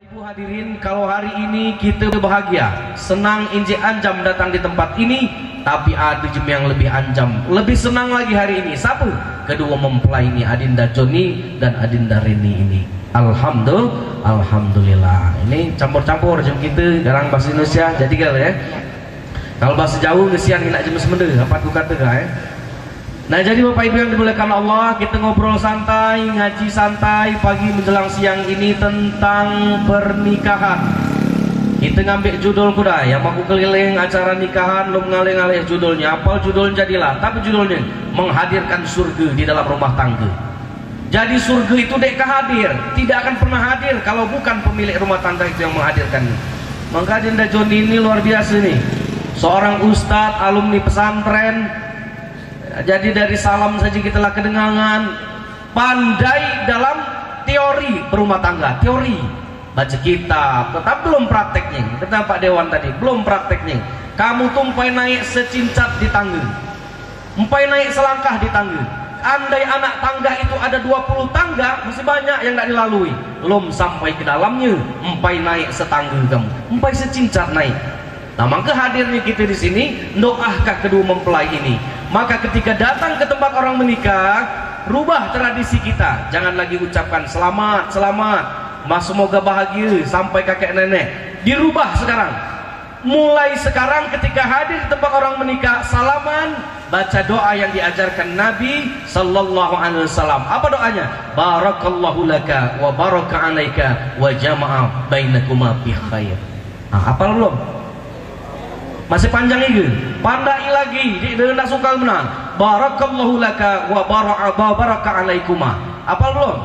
Ibu hadirin, kalau hari ini kita bahagia, senang injek anjam datang di tempat ini, tapi ada jem yang lebih anjam, lebih senang lagi hari ini. Siapa? Kedua mempelai ini, Adinda Joni dan Adinda Reni ini. Alhamdulillah. Ini campur-campur jem kita, garang bahasa Indonesia, jadi kalau ya. Kalau bahasa jauh kesian nak jem semende, apa aku kata ya. Nah, jadi Bapak Ibu yang dimuliakan Allah, kita ngobrol santai, ngaji santai pagi menjelang siang ini tentang pernikahan. Kita ngambil judul kuda, yang mau keliling acara nikahan, lu ngalih-ngalih judulnya, apa judulnya jadilah, tapi judulnya menghadirkan surga di dalam rumah tangga. Jadi surga itu dek hadir, tidak akan pernah hadir kalau bukan pemilik rumah tangga itu yang menghadirkan. Maka Adinda Joni ini luar biasa nih, seorang ustadz, alumni pesantren. Jadi dari salam saja kita lah kedengangan, pandai dalam teori berumah tangga, teori baca kitab, tetap belum prakteknya. Kata Pak Dewan tadi, belum prakteknya. Kamu tumpai naik secincat di tangga, umpai naik selangkah di tangga. Andai anak tangga itu ada 20 tangga, masih banyak yang tidak dilalui. Belum sampai ke dalamnya, umpai naik setangga kamu, umpai secincat naik. Nah, maka hadirnya kita di sini, doahkah kedua mempelai ini. Maka ketika datang ke tempat orang menikah, rubah tradisi kita. Jangan lagi ucapkan selamat, selamat, mas semoga bahagia sampai kakek nenek. Dirubah sekarang. Mulai sekarang ketika hadir di tempat orang menikah, salaman, baca doa yang diajarkan Nabi sallallahu alaihi wasallam. Apa doanya? Barakallahu laka wa baraka alaika wa jama'a bainakuma bi khair. Nah, hafal belum? Masih panjang ini, pandai lagi, dia nak suka menang. Barakallahu laka wa baraka alaikuma. Apal belum?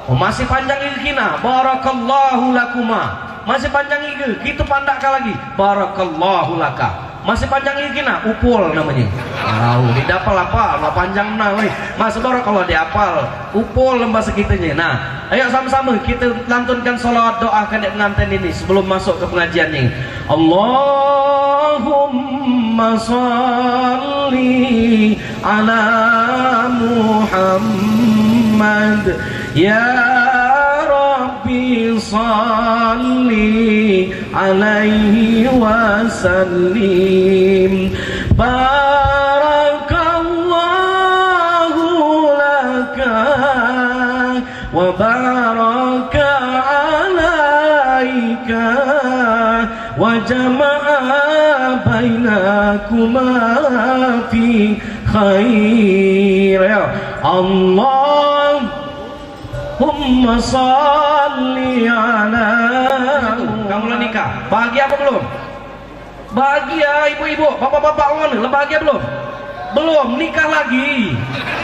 Oh, masih panjang ini kina. Barakallahu lakuma. Masih panjang ini, kita pandakkan lagi. Barakallahu laka. Masih panjang ini kina, upul namanya. Tahu, tidak apa-apa, lah panjang menang. Mas barakallahu diapal, upul lembah sekitanya. Nah, ayo sama-sama kita lantunkan salawat doa ke pengantin ini sebelum masuk ke pengajiannya. Allahumma salli ala Muhammad ya Rabbi salli alaihi wasallim. Barakallahu laka wa baraka alaika wa jama'a bainakuma fi khair. Allahumma salli ala. Kamu lah nikah, bahagia apa belum? Bahagia ibu-ibu, bapak-bapak mana? Bahagia belum? Belum, nikah lagi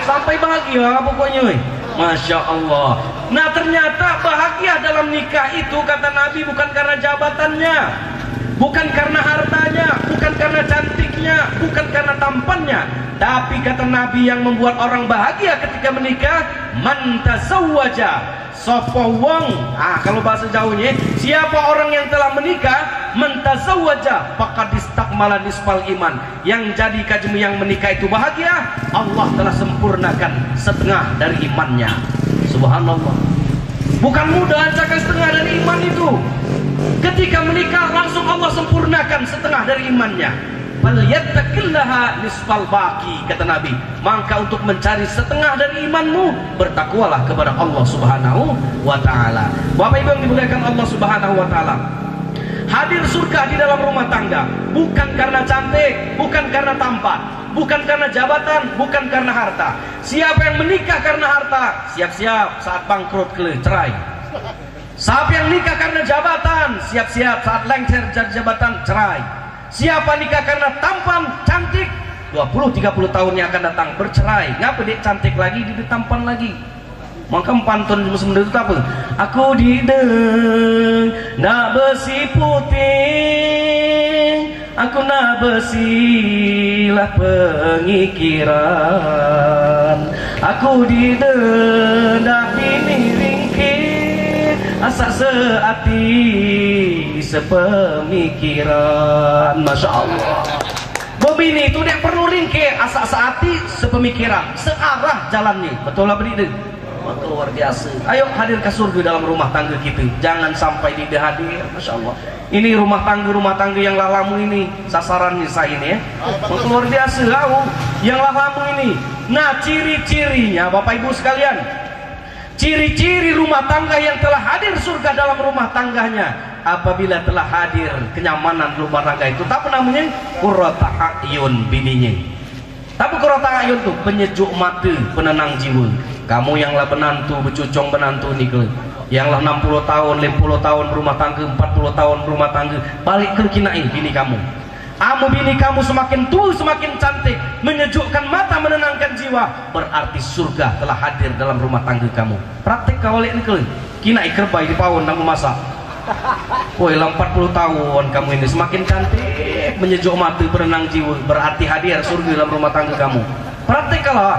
sampai bahagia pokoknya. Masya Allah. Nah, ternyata bahagia dalam nikah itu kata Nabi bukan karena jabatannya, bukan karena hartanya, bukan karena cantiknya, bukan karena tampannya, tapi kata Nabi yang membuat orang bahagia ketika menikah, man tazawwaja sapa wong. Kalau bahasa jauhnya, siapa orang yang telah menikah, man tazawwaja faqad istakmala nisfal iman. Yang jadi kajmi yang menikah itu bahagia, Allah telah sempurnakan setengah dari imannya. Subhanallah. Bukan mudah ajakan setengah dari iman itu. Ketika menikah langsung Allah sempurnakan setengah dari imannya. Falyattaqillaha nisfal baqi, kata Nabi. Maka untuk mencari setengah dari imanmu, bertakwalah kepada Allah Subhanahu wa taala. Bapak Ibu yang dimuliakan Allah Subhanahu wa taala, hadir surga di dalam rumah tangga bukan karena cantik, bukan karena tampan, bukan karena jabatan, bukan karena harta. Siapa yang menikah karena harta, siap-siap saat bangkrut cerai. Siapa yang nikah karena jabatan, siap-siap saat lengser jabatan cerai. Siapa nikah karena tampan, cantik, 20-30 tahun yang akan datang bercerai. Ngapa dia cantik lagi, dia tampan lagi. Maka pantun musim itu apa? Aku dideng nak besi putih, aku nak besilah pengikiran. Aku dideng nak bini ringkih, asa seati sepemikiran. Masya Allah. Bini itu dia perlu ringkih, asa seati sepemikiran, searah jalannya. Betul lah beri. maka luar biasa. Ayo hadir ke surga dalam rumah tangga kita, jangan sampai tidak hadir. Masya Allah, ini rumah tangga yang lalamu ini sasarannya saya ini ya, maka luar biasa yang lalamu ini. Nah, ciri-cirinya Bapak Ibu sekalian, ciri-ciri rumah tangga yang telah hadir surga dalam rumah tangganya, apabila telah hadir kenyamanan rumah tangga itu, apa namanya? Qurrata a'yun bininya. Tapi qurrata a'yun tuh penyejuk mata, penenang jiwa. Kamu yang lah penantu, bercucung penantu nih ke, yang lah 60 tahun, 50 tahun rumah tangga, 40 tahun rumah tangga, balik ke kinai bini kamu. Bini kamu semakin tua semakin cantik, menyejukkan mata, menenangkan jiwa, berarti surga telah hadir dalam rumah tangga kamu. Praktik kau lihat nih kinai kerbai di pawon kamu masak. Woi, 40 tahun kamu ini semakin cantik, menyejuk mata, berenang jiwa, berarti hadir surga dalam rumah tangga kamu. Praktik kalau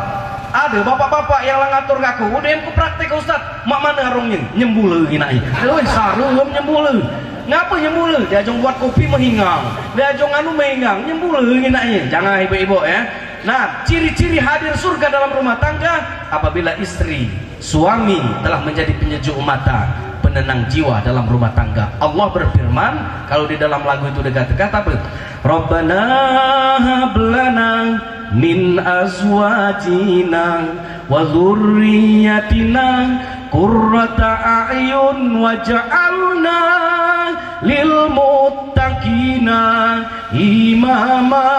ada bapak-bapak yang ngatur aku, udah yang praktik Ustaz, mak mana arungnya nyembul kinai. Woi, sarum nyembul. Ngapa nyembul? Dia ajong buat kopi menghingang, dia ajong anu menghingang, nyembul ginanya. Jangan ibu-ibu ya. Nah, ciri-ciri hadir surga dalam rumah tangga, apabila istri, suami telah menjadi penyejuk mata, penenang jiwa dalam rumah tangga. Allah berfirman, kalau di dalam lagu itu dekat-dekat apa? Rabbana hablana min azwajina wa dzurriyyatina qurrata a'yun waj'alna lil muttaqina imama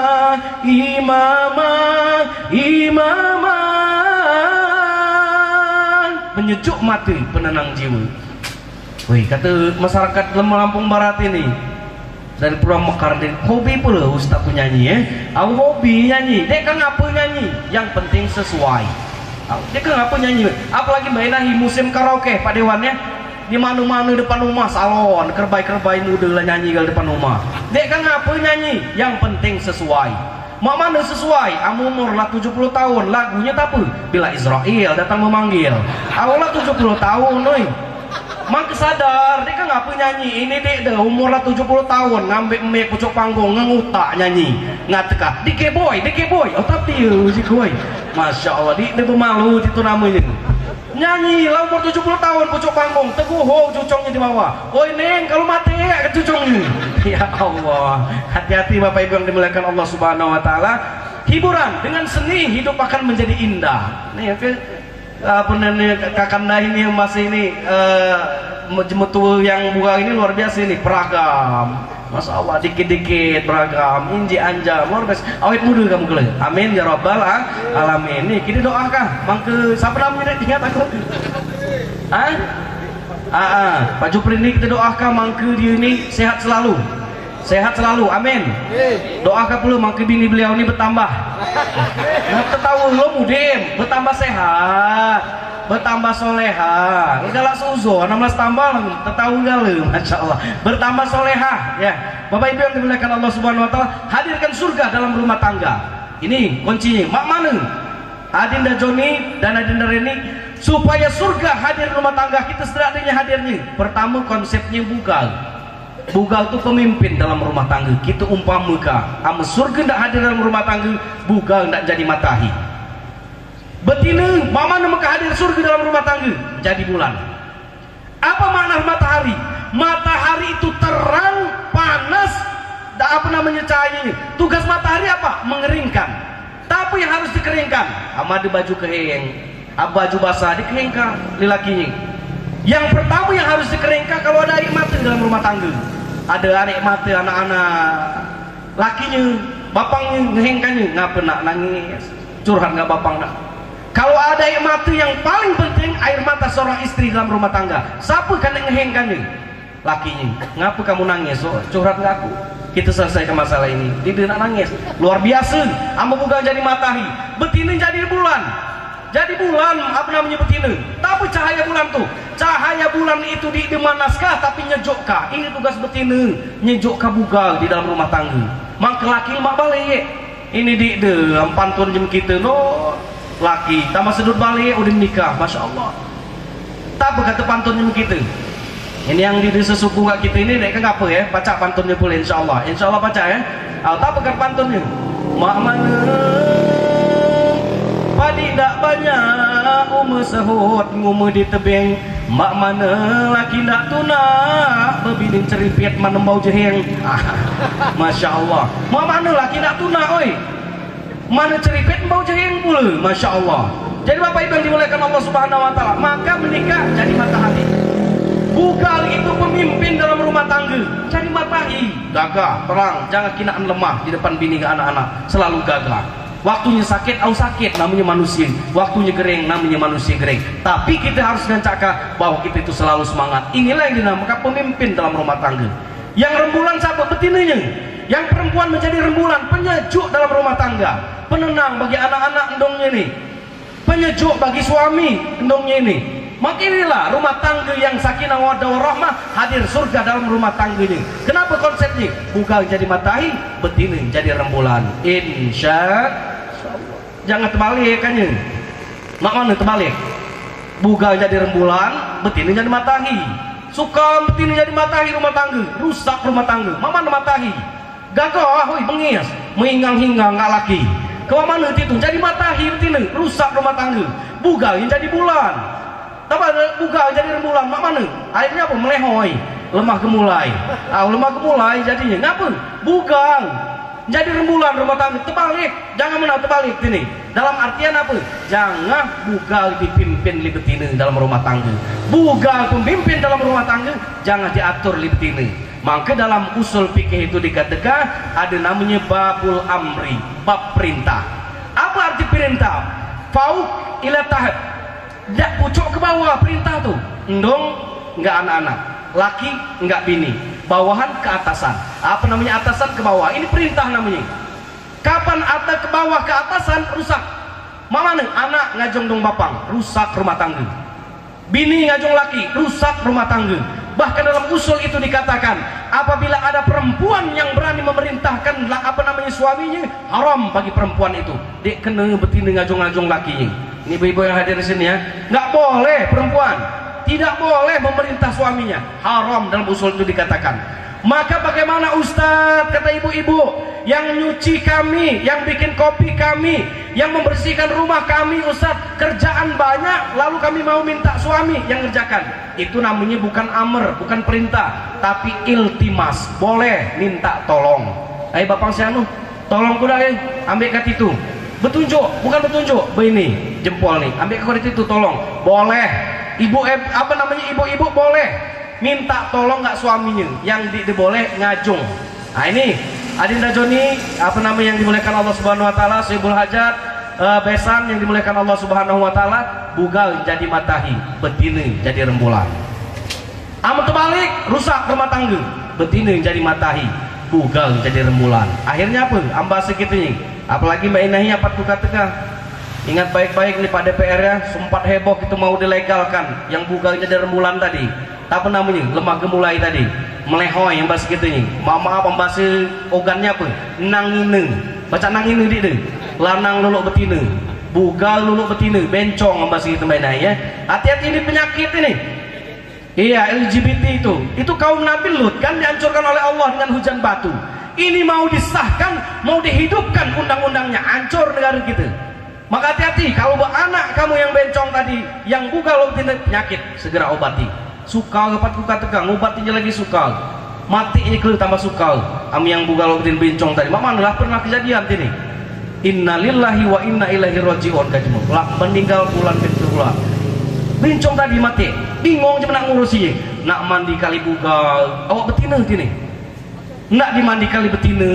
imama imama. Penyejuk mata, penenang jiwa. Wih, kata masyarakat Lampung Barat ini dari Pulau Mekar, hobi pula Ustaz tu nyanyi ya. Aku hobi nyanyi, dia kan apa nyanyi, yang penting sesuai. Dia kan apa nyanyi, apalagi mainahi musim karaoke Pak Dewan ya. Di mana-mana depan rumah salon, kerbai-kerbai muda lah nyanyi di depan rumah. Dia kan apa nyanyi, yang penting sesuai. Mak mana sesuai, umur lah 70 tahun, lagunya tak apa. Bila Israel datang memanggil, awalnya 70 tahun oi. Mak sadar, dia kan apa nyanyi, ini dia dah umur lah 70 tahun, ngambil mic pucuk panggung, ngutak nyanyi, ngatka, dike boy, oh tapi si boy, masya Allah, dia bermalu itu namanya. Nyanyi lah umur 70 tahun pucuk panggung, teguh cucungnya di bawah. Oi neng, kalau mati ya cucungnya. Ya Allah, hati-hati Bapak Ibu yang dimuliakan Allah Subhanahu Wa Taala. Hiburan dengan seni hidup akan menjadi indah. Nih apa namanya kakanda ini yang masih ini jemetu yang buka ini luar biasa ini, beragam. Masya Allah, dikit-dikit beragam, inji anja, luar biasa. Awet muda kamu kelih. Amin ya rabbal alamin. Nih, kita doakan. Mangke siapa namanya ingat aku? Pak Jupri ini kita doakan mangke dia ini sehat selalu. Sehat selalu, amin. Doakan pula mangke bini beliau ini bertambah. Nah, tahu lo mudim, bertambah sehat, bertambah soleha. Segala suzo 16 tambah tahu gale, masya Allah. Bertambah soleha, ya. Bapak Ibu yang dimuliakan Allah Subhanahu Wa Taala, hadirkan surga dalam rumah tangga. Ini kuncinya. Mak mana? Adinda Joni dan Adinda Reni, supaya surga hadir rumah tangga kita setidaknya hadirnya. Pertama konsepnya bugal. Bugal itu pemimpin dalam rumah tangga. Kita umpamakan, ama surga tidak hadir dalam rumah tangga, bugal tidak jadi matahari. Betina, mana maka hadir surga dalam rumah tangga? Jadi bulan. Apa makna matahari? Matahari itu terang, panas, dan apa namanya cahayanya. Tugas matahari apa? Mengeringkan. Tapi yang harus dikeringkan, ama di baju keheng, baju basah dikeringkan, lelakinya. Yang pertama yang harus dikeringkan kalau ada air mata dalam rumah tangga. Ada air mata anak-anak lakinya, bapaknya ngehengkannya, ngapa nak nangis, curhat nggak bapak nak. Kalau ada air mata, yang paling penting air mata seorang istri dalam rumah tangga. Siapa kan yang ngehengkannya? Lakinya. Ngapa kamu nangis? So, curhat nggak aku? Kita selesaikan masalah ini. Dia nak nangis. Luar biasa. Amba bukan jadi matahari, betina jadi bulan. Jadi bulan, apa namanya betina? Tapi cahaya bulan tuh, cahaya bulan itu dimanaskah tapi nyejukkah? Ini tugas betina, nyejukkah bugal di dalam rumah tangga. Mak laki mak balik. Ini di pantun jem kita no laki, tambah sedut balik udah nikah, masya Allah. Tak kata pantun jem kita. Ini yang di sesuku nggak kita ini, dek apa ya? Baca pantunnya pula, insya Allah baca ya. Tak kata pantunnya. Mak mana? adik dak banyak umur sehut ngumur di tebing mak mana laki dak tunak bebining ceripit mana bau jeheng. Masya Allah, mak mana laki dak tunak oi mana ceripit bau jeheng pula. Masya Allah. Jadi Bapak Ibu yang dimuliakan Allah Subhanahu wa taala, maka menikah jadi matahari. Bugal itu pemimpin dalam rumah tangga, jadi matahari, gagah, terang, jangan kinaan lemah di depan bini ke anak-anak, selalu gagah. Waktunya sakit, sakit, namanya manusia. Waktunya gering, namanya manusia gering. Tapi kita harus mencakap bahwa kita itu selalu semangat. Inilah yang dinamakan pemimpin dalam rumah tangga. Yang rembulan siapa? Betinanya. Yang perempuan menjadi rembulan, penyejuk dalam rumah tangga, penenang bagi anak-anak endongnya ini, penyejuk bagi suami endongnya ini. Maka inilah rumah tangga yang sakinah mawaddah warahmah, hadir surga dalam rumah tangga ini. Kenapa konsepnya? Bugal jadi matahari, betina jadi rembulan. Insya Allah. Jangan terbalik kan ya? Mak mana terbalik? Bugal jadi rembulan, betina jadi matahari. Suka betina jadi matahari rumah tangga, rusak rumah tangga. Mak mana matahari? Gagah, hoi, mengias, menghingang-hingang nggak laki. Kau mana itu? Jadi matahari betina, rusak rumah tangga. Bugal yang jadi bulan. Tapi bugal jadi rembulan, mak mana? Akhirnya apa? Melehoi, lemah gemulai. Lemah gemulai jadinya. Ngapa? Bugal jadi rembulan rumah tangga. Terbalik, jangan menang terbalik ini. Dalam artian apa? Jangan bugal dipimpin li betina dalam rumah tangga. Bugal pemimpin dalam rumah tangga, jangan diatur li betina. Maka dalam usul fikih itu dikatakan ada namanya babul amri, bab perintah. Apa arti perintah? Fauq ila tahap. Tidak pucuk ke bawah perintah tuh. Endong enggak anak-anak, laki enggak bini, bawahan ke atasan. Apa namanya atasan ke bawah? Ini perintah namanya. Kapan atas ke bawah ke atasan rusak? Mana anak ngajong dong bapang, rusak rumah tangga. Bini ngajong laki, rusak rumah tangga. Bahkan dalam usul itu dikatakan, apabila ada perempuan yang berani memerintahkan apa namanya suaminya, haram bagi perempuan itu. Dia kena betina ngajong-ngajong lakinya. Ini ibu-ibu yang hadir di sini ya, nggak boleh perempuan, tidak boleh memerintah suaminya, haram dalam usul itu dikatakan. Maka bagaimana Ustadz, kata ibu-ibu, yang nyuci kami, yang bikin kopi kami, yang membersihkan rumah kami, Ustadz, kerjaan banyak, lalu kami mau minta suami yang ngerjakan. Itu namanya bukan amr, bukan perintah, tapi iltimas, boleh minta tolong. Ayo Bapak Sianu, tolong kuda ambil kat itu. Betunjuk, bukan betunjuk, begini jempol nih, ambil kode itu tolong, boleh. Apa namanya ibu-ibu boleh minta tolong nggak suaminya, yang boleh ngajung. Nah ini Adinda Joni, apa namanya yang dimuliakan Allah Subhanahu Wa Taala, Sohibul Hajat, Besan yang dimuliakan Allah Subhanahu Wa Taala, bugal jadi matahari, betina jadi rembulan. Amat terbalik, rusak rumah tangga, betina jadi matahari, bugal jadi rembulan. Akhirnya apa? Ambas segitunya. Apalagi Mbak Inahi apa tuh katakan, ingat baik-baik nih Pak DPR ya, sempat heboh itu mau dilegalkan yang bugal jadi rembulan tadi, apa namanya, lemah gemulai tadi, melehoi yang bahas gitu nih, maaf bahasa ogannya apa, nangine, baca nangine di deh, lanang luluk betina, bugal luluk betina, bencong yang bahas gitu Mbak Inahi ya, hati-hati ini penyakit ini. Iya, LGBT itu kaum Nabi Lut kan dihancurkan oleh Allah dengan hujan batu. Ini mau disahkan, mau dihidupkan undang-undangnya, hancur negara kita. Maka hati-hati, kalau anak kamu yang bencong tadi, yang bugal penyakit, segera obati. Sukal dapat kuka tegang, obatinya lagi sukal. Mati ini kelih tambah sukal. Ami yang bugal bencong tadi, mamalah pernah kejadian ini. Innalillahi wa inna ilaihi rajiun kajimu. Lah meninggal bulan betul-betul. Bencong tadi mati, bingung cuma nak ngurusinya. Nak mandi kali bugal, awak betina ini. Nak dimandi kali betina,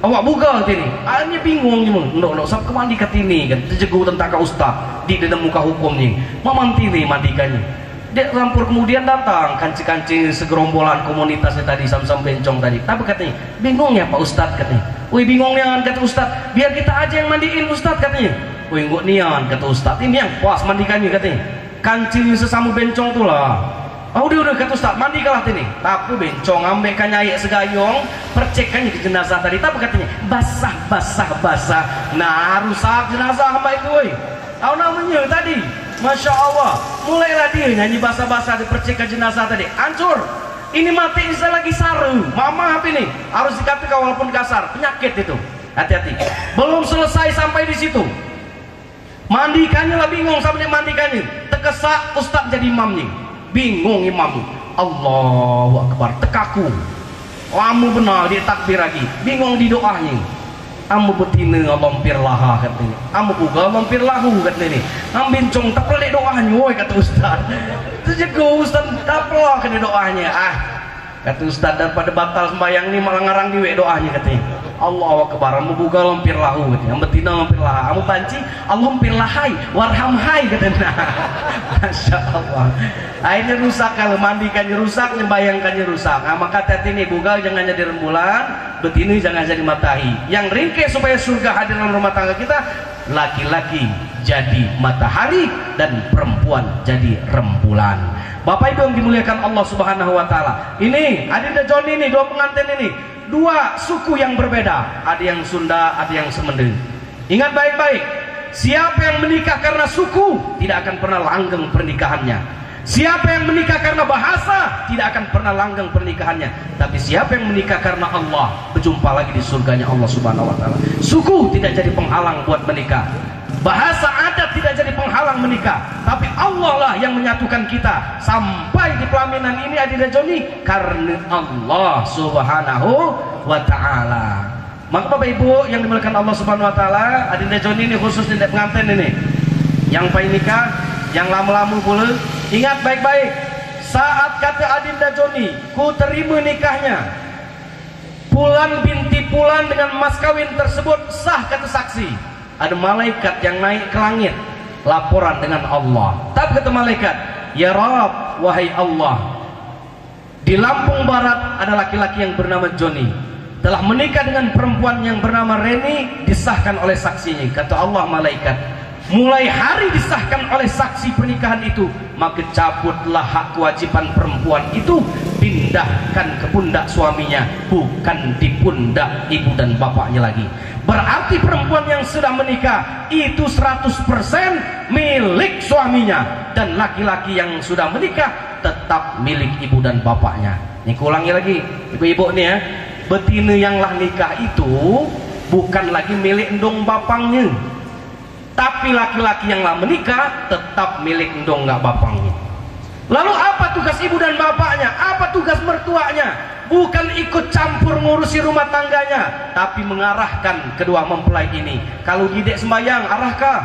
awak bugal tini. Akhirnya bingung cuma, no, sab kemandi kat ini kan, terjegu tentang ke ustaz di dalam muka hukumnya. Mamanti nih mandikannya. Dia rampur kemudian datang kancing-kancing segerombolan komunitasnya tadi sam-sam bencong tadi. Tapi katanya, bingung ya Pak Ustaz katanya. Wih bingung ya kata Ustaz, biar kita aja yang mandiin Ustaz katanya. Wih nggak nian kata Ustaz, ini yang puas mandikannya katanya. Kancing sesama bencong tuh lah. Oh udah kata Ustaz, mandi kalah ini. Tapi bencong ambek nyai segayong, percekannya ke jenazah tadi. Tapi katanya basah. Nah rusak jenazah hamba itu. Tahu namanya tadi, Masya Allah. Mulailah dia nyanyi basah-basah di percekan jenazah tadi. Hancur. Ini mati bisa lagi saru. Mama apa ini? Harus dikatakan walaupun kasar. Penyakit itu. Hati-hati. Belum selesai sampai di situ. Mandikannya lah bingung sampai mandikannya. Tekesak ustaz jadi imamnya. Bingung imam. Allahu Akbar. Tekaku. Amu benar dia takbir lagi. Bingung di doanya. Amu betina lompir laha katanya. Amu juga lompir lahu katanya. Ambincong tak pelak doanya. Woi kata ustaz. Itu juga ustaz tak pelak kena doanya. Kata ustaz daripada batal sembahyang ni malah ngarang diwe doanya katanya. Allahu Akbar. Amu buka lompir lahu katanya. Amu betina lompir laha. Amu panci lompir lahai warham hai katanya. Masya Allah. Akhirnya rusak, kalau mandikannya rusak, nyembayangkannya rusak. Maka hati ini bugal jangan jadi rembulan, betina jangan jadi matahari. Yang ringkes supaya surga hadir dalam rumah tangga kita, laki-laki jadi matahari dan perempuan jadi rembulan. Bapak Ibu yang dimuliakan Allah Subhanahu wa taala. Ini Adinda Joni ini, dua pengantin ini, dua suku yang berbeda. Ada yang Sunda, ada yang Semendeng. Ingat baik-baik, siapa yang menikah karena suku tidak akan pernah langgeng pernikahannya. Siapa yang menikah karena bahasa tidak akan pernah langgeng pernikahannya. Tapi siapa yang menikah karena Allah, berjumpa lagi di surganya Allah Subhanahu wa taala. Suku tidak jadi penghalang buat menikah. Bahasa adat tidak jadi penghalang menikah. Tapi Allah lah yang menyatukan kita sampai di pelaminan ini Adinda Joni karena Allah Subhanahu wa taala. Maka Bapak Ibu yang dimuliakan Allah Subhanahu wa taala, Adinda Joni ini khusus di pengantin ini. Yang pengen nikah, yang lama-lama pula, ingat baik-baik. Saat kata Adinda Joni, ku terima nikahnya, Pulan binti Pulan dengan mas kawin tersebut sah kata saksi. Ada malaikat yang naik ke langit, laporan dengan Allah. Tapi kata malaikat, ya Rabb, wahai Allah, di Lampung Barat ada laki-laki yang bernama Joni, telah menikah dengan perempuan yang bernama Reni, disahkan oleh saksinya. Kata Allah malaikat, mulai hari disahkan oleh saksi pernikahan itu, maka cabutlah hak kewajiban perempuan itu, pindahkan ke pundak suaminya, bukan di pundak ibu dan bapaknya lagi. Berarti perempuan yang sudah menikah itu 100% milik suaminya, dan laki-laki yang sudah menikah tetap milik ibu dan bapaknya. Ini kulangi lagi ibu-ibu nih ya, betina yang lah nikah itu bukan lagi milik endong bapangnya, tapi laki-laki yang lah menikah tetap milik endong nggak bapangnya. Lalu apa tugas ibu dan bapaknya? Apa tugas mertuanya? Bukan ikut campur ngurusi rumah tangganya, tapi mengarahkan kedua mempelai ini. Kalau didek sembahyang, arahkah?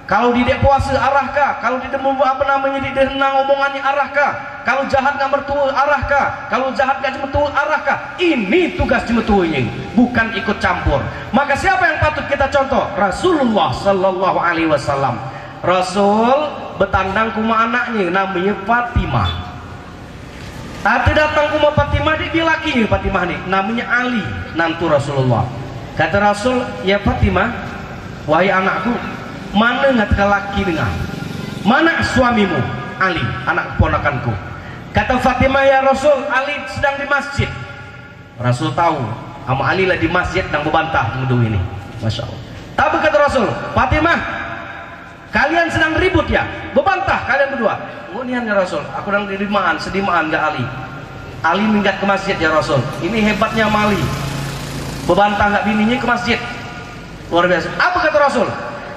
Kalau didek puasa, arahkah? Kalau didek didek henang omongannya, arahkah? Kalau jahat nggak mertua, arahkah? Kalau jahat nggak mertua, arahkah? Ini tugas mertuanya, bukan ikut campur. Maka siapa yang patut kita contoh? Rasulullah Sallallahu Alaihi Wasallam. Rasul bertandang kuma anaknya namanya Fatimah. Tapi datang kuma Fatimah, dia lakinya Fatimah nih namanya Ali, nantu Rasulullah. Kata Rasul, ya Fatimah, wahai anakku, mana ngatka laki dengan, mana suamimu? Ali, anak keponakanku. Kata Fatimah, ya Rasul, Ali sedang di masjid. Rasul tahu sama Ali lah di masjid dan membantah mudu ini. Masya Allah. Tapi kata Rasul, Fatimah, kalian sedang ribut ya, bebantah kalian berdua. Munian ya Rasul, aku sedang dirimaan, sedimaan gak Ali. Ali minggat ke masjid ya Rasul. Ini hebatnya Ali, bebantah gak bininya ke masjid, luar biasa. Apa kata Rasul?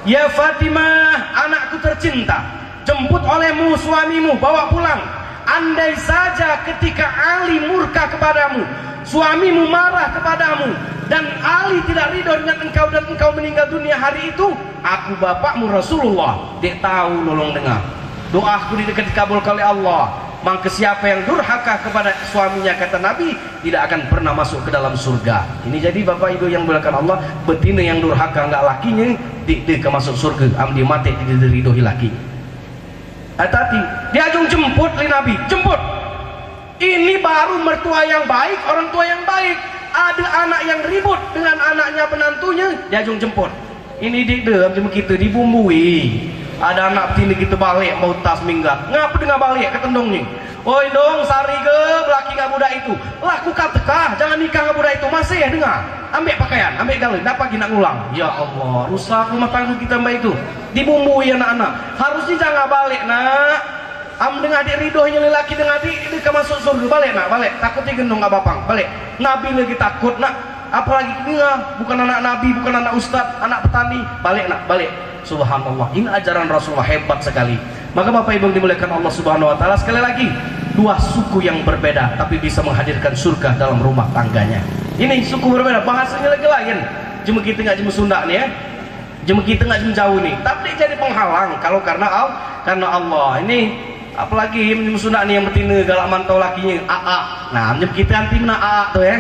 Ya Fatimah, anakku tercinta, jemput olehmu suamimu, bawa pulang. Andai saja ketika Ali murka kepadamu, suamimu marah kepadamu, dan Ali tidak ridho dengan engkau dan engkau meninggal dunia hari itu, aku bapakmu Rasulullah, dia tahu nolong dengar. Doaku dikabulkan oleh Allah. Maka siapa yang durhaka kepada suaminya, kata Nabi, tidak akan pernah masuk ke dalam surga. Ini jadi Bapak Ibu yang dimuliakan Allah, betina yang durhaka enggak lakinya dia masuk surga, amdi mati tidak diridhoi laki. Hati-hati, diajung jemput li Nabi, jemput. Ini baru mertua yang baik, orang tua yang baik. Ada anak yang ribut dengan anaknya penantunya, diajung jemput. Ini dia kita dibumbui. Ada anak tini kita balik mau tas minggat, ngapa dengar balik ke tendongnya? Oi dong, sari ke laki gak budak itu, laku katekah, jangan nikah gak budak itu, masih ya dengar, ambil pakaian, ambil galon, apa lagi nak ngulang? Ya Allah, rusak rumah tangga kita mbak itu, dibumbui anak-anak. Harusnya jangan balik nak, dengan adik ridhonya lelaki dengan adik, dia masuk surga, balik nak, balik, takut digendong gak bapang, balik. Nabi lagi takut nak, apalagi kita bukan anak nabi, bukan anak ustadz, anak petani. Balik nak, balik. Subhanallah, ini ajaran Rasulullah hebat sekali. Maka Bapak Ibu yang dimuliakan Allah Subhanahu wa taala, sekali lagi, dua suku yang berbeda tapi bisa menghadirkan surga dalam rumah tangganya. Ini suku berbeda, bahasanya lagi lain. Cuma kita nggak cuma Sunda nih ya. Cuma kita nggak cuma jauh nih. Tapi jadi penghalang kalau karena Allah. Ini apalagi cuma Sunda nih yang betina galak mantau lakinya AA. Nah, kita anti mana AA tuh ya.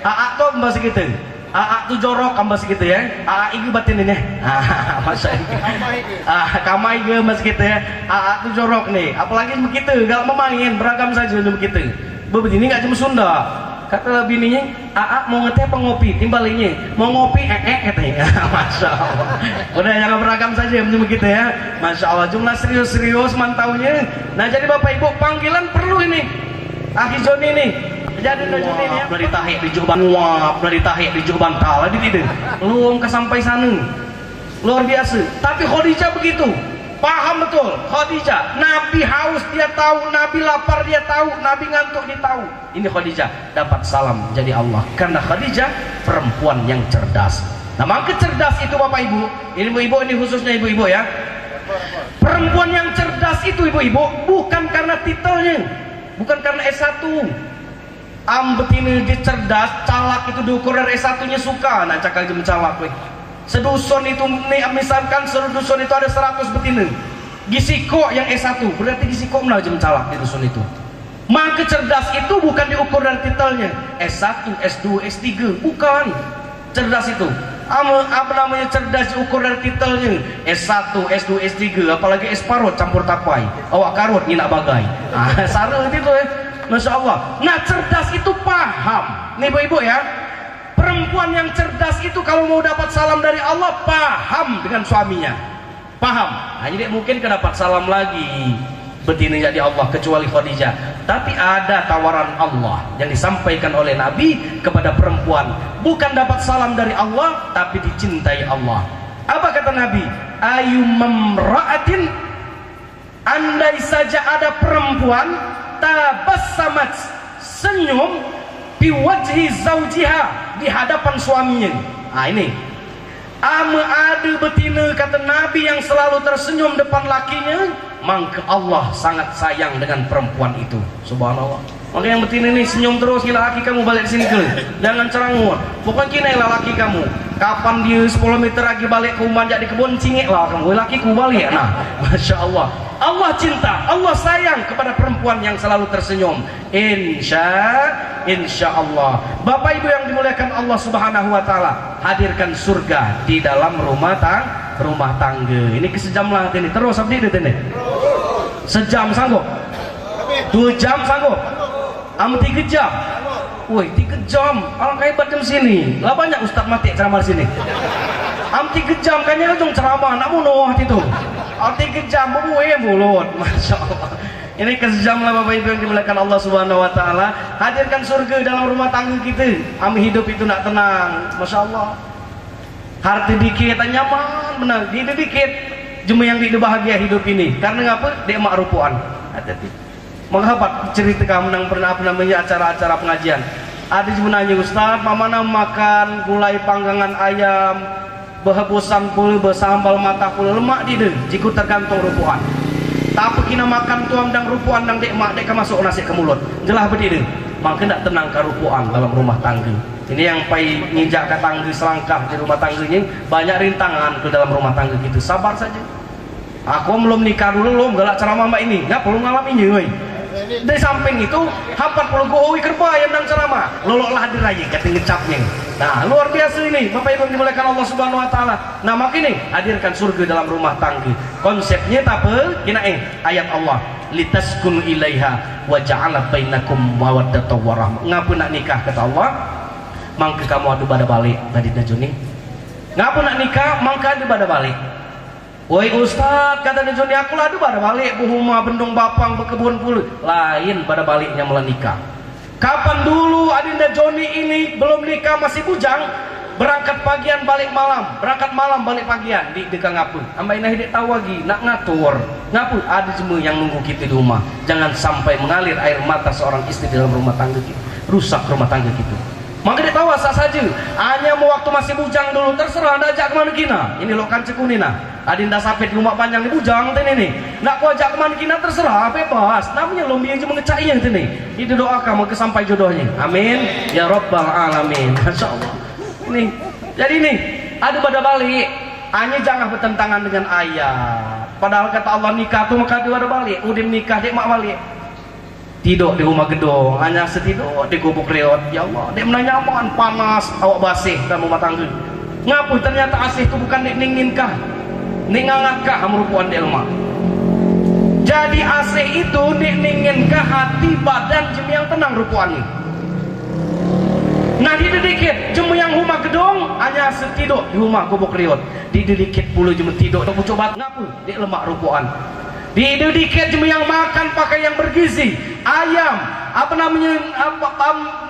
AA tuh bahasa kita. AA tuh jorok ambas gitu ya. AA itu batin ini. Masa ini. Kamai gue mas gitu ya. AA tuh jorok nih. Apalagi begitu, galak memain beragam saja begitu. Begini nggak cuma Sunda. Kata bininya, AA mau ngeteh apa ngopi? Timbalinya, mau ngopi katanya. Masya Allah. Udah jangan beragam saja begitu ya. Masya Allah. Jumlah serius-serius mantaunya. Nah jadi Bapak Ibu, panggilan perlu ini. Akhi Joni nih. Jadi Joni ini ya. Udah ditahik di Juban, udah ditahik di Juban kalah di tidak. Belum kesampai sana. Luar biasa. Tapi Khadijah begitu. Paham betul, Khadijah. Nabi haus dia tahu, Nabi lapar dia tahu, Nabi ngantuk dia tahu. Ini Khadijah dapat salam jadi Allah. Karena Khadijah perempuan yang cerdas. Nah, maka cerdas itu Bapak Ibu, ini ibu-ibu, ini khususnya ibu-ibu ya. Perempuan yang cerdas itu ibu-ibu bukan karena titelnya, bukan karena S1. Betina dia cerdas, calak itu diukur dari S1-nya suka. Nah, cakal jem calak weh. Sedusun itu nih, misalkan sedusun itu ada 100 betina. Gisiko yang S1, berarti gisiko menang jem calak di dusun itu. Maka cerdas itu bukan diukur dari titelnya. S1, S2, S3, bukan. Cerdas itu. Apa namanya cerdas diukur dari titelnya? S1, S2, S3, apalagi S-parot campur tapai. Awak karut nginak bagai. Sarung itu ya. Masya Allah. Nah, cerdas itu paham. Nih ibu-ibu ya. Perempuan yang cerdas itu kalau mau dapat salam dari Allah, paham dengan suaminya. Paham. Nah, jadi mungkin kedapat salam lagi betina jadi Allah kecuali Khadijah. Tapi ada tawaran Allah yang disampaikan oleh Nabi kepada perempuan. Bukan dapat salam dari Allah, tapi dicintai Allah. Apa kata Nabi? Ayu memra'atin, andai saja ada perempuan tabassamat, senyum biwajhi zaujiha, di hadapan suaminya. Nah ini ada betina kata Nabi yang selalu tersenyum depan lakinya, maka Allah sangat sayang dengan perempuan itu. Subhanallah. Maka yang betina ini senyum terus, gila laki kamu balik sini ke, jangan cerangut. Pokoknya kini lah laki kamu. Kapan dia 10 meter lagi balik ke rumah jadi kebun, cingik lah kamu. Laki ku balik. Nah, Masya Allah. Allah cinta, Allah sayang kepada perempuan yang selalu tersenyum. Insya Allah. Bapak Ibu yang dimuliakan Allah Subhanahu wa taala, hadirkan surga di dalam rumah tangga. Ini kesejam lah ini. Terus abdi ini. Sejam sanggup? 2 jam sanggup? 3 jam? Woi, 3 jam. Alangkah hebat jam sini. Lah banyak ustaz mati ceramah di sini. 3 jam kayaknya langsung ceramah nak bunuh itu. 3 jam bubuh mulut. Masya Allah. Ini kesejam lah Bapak Ibu yang dimuliakan Allah Subhanahu wa taala. Hadirkan surga dalam rumah tangga kita. Hidup itu nak tenang. Masya Allah. Harta dikit nyaman benar. Hidup dikit. Cuma yang hidup bahagia hidup ini. Karena ngapa? Dia mak rupuan. Hati-hati. Mengapa cerita kamu nang pernah apa namanya acara-acara pengajian? Ada yang nanya, Ustaz, mana makan gulai panggangan ayam, behabusan pula, bersambal mata pula, lemak di deh, jika tergantung rupuan. Tapi kena makan tuam dan rupuan dan dek mak dek masuk nasi ke mulut, jelas berdiri. Maka tidak tenang ke rupuan dalam rumah tangga. Ini yang pai nginjak ke tangga selangkah di rumah tangganya, banyak rintangan ke dalam rumah tangga gitu. Sabar saja. Aku belum nikah dulu, belum galak ceramah mbak ini, nggak perlu ngalaminnya, woi. Dari samping itu, 40 gowi kerba yang nang ceramah, loloklah diraya kata ngecapnya. Nah, luar biasa ini, Bapak Ibu dimuliakan Allah Subhanahu wa taala. Nah, makanya hadirkan surga dalam rumah tangga. Konsepnya apa? Kinae ayat Allah, litaskunu ilaiha wa ja'ala bainakum mawaddatan wa rahmah. Ngapa nak nikah kata Allah? Mangka kamu adu pada balik tadi Najuni. Ngapa nak nikah? Mangka adu pada balik. Woi Ustaz, kata Joni, aku lah pada balik buhuma bendung bapang berkebun pula. Lain pada baliknya melenikah. Kapan dulu Adinda Joni ini belum nikah masih bujang, berangkat pagian balik malam, berangkat malam balik pagian di dekat ngapun. Ambai nah hidup tahu lagi nak ngatur. Ngapun ada semua yang nunggu kita di rumah. Jangan sampai mengalir air mata seorang istri dalam rumah tangga kita. Rusak rumah tangga kita. Maka dia tahu asal saja. Hanya mau waktu masih bujang dulu terserah anda ajak kemana kina. Ini lo kan cekuni nah. Adinda sapit rumah panjang di bujang tene nih. Nak ku ajak kemana kina terserah bebas. Namanya lo biar mengecainya tene. Itu doakan mau sampai jodohnya. Amin. Ya Rabbal Alamin. Masya Allah. Ini. Jadi nih ada pada balik. Hanya jangan bertentangan dengan ayat. Padahal kata Allah nikah tuh maka dia ada balik. Udah nikah dia mak balik. Tidur di rumah gedung, hanya setidur di gubuk reot. Ya Allah, dia menanyakan panas, awak basih dalam rumah tangga. Ngapu ternyata asih itu bukan ninginkah, ningangatkah merupakan dia lemah. Jadi asih itu ninginkah hati badan jem yang tenang rupuannya. Nah di dedikit jem yang rumah gedung hanya setidur di rumah gubuk reot. Di dedikit puluh jem tidur, aku coba ngapu dia lemak rupuan. Di dikit cuma yang makan pakai yang bergizi, ayam,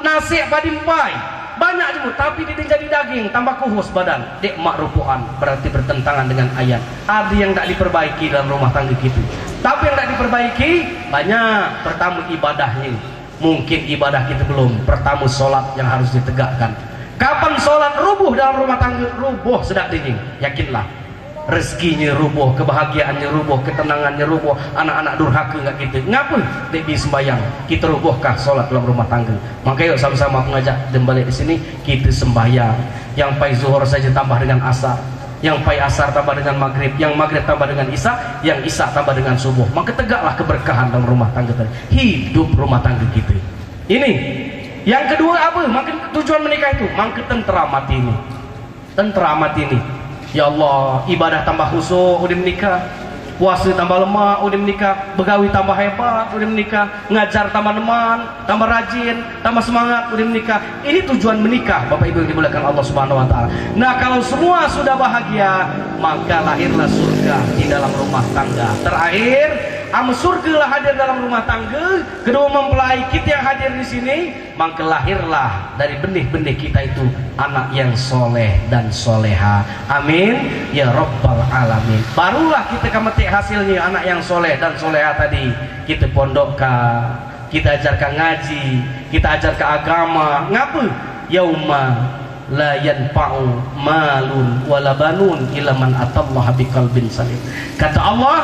nasi padimpai, banyak cuma, tapi dia jadi daging, tambah kurus badan, dek mak rupuan, berarti bertentangan dengan ayat. Ada yang tak diperbaiki dalam rumah tangga kita, tapi yang tak diperbaiki banyak. Pertama ibadahnya, mungkin ibadah kita belum. Pertama solat yang harus ditegakkan. Kapan solat rubuh dalam rumah tangga? Rubuh sedap dingin, yakinlah. Rezekinya rubuh, kebahagiaannya rubuh, ketenangannya rubuh, anak-anak durhaka nggak gitu. Ngapa? Debi sembayang. Kita rubuhkah sholat dalam rumah tangga? Maka yuk sama-sama aku ngajak dan balik di sini kita sembayang. Yang pai zuhur saja tambah dengan asar, yang pai asar tambah dengan maghrib, yang maghrib tambah dengan isya, yang isya tambah dengan subuh. Maka tegaklah keberkahan dalam rumah tangga tadi. Hidup rumah tangga kita. Ini. Yang kedua apa? Makin tujuan menikah itu, makin tenteramat ini. Tenteramat ini. Ya Allah, ibadah tambah khusyuk udah menikah, puasa tambah lemah udah menikah, begawi tambah hebat udah menikah, ngajar tambah neman, tambah rajin, tambah semangat udah menikah. Ini tujuan menikah, Bapak Ibu yang dimuliakan Allah Subhanahu wa taala. Nah, kalau semua sudah bahagia, maka lahirlah surga di dalam rumah tangga. Terakhir, surga lah hadir dalam rumah tangga. Kedua mempelai kita yang hadir di sini, maka lahirlah dari benih-benih kita itu anak yang soleh dan soleha. Amin ya Rabbal Alamin. Barulah kita kemetik hasilnya anak yang soleh dan soleha tadi. Kita pondokkan, kita ajarkan ngaji, kita ajarkan agama. Ngapa? Yauma la yanfa'u malun wala banun illa man atallaha biqalbin salim. Kata Allah,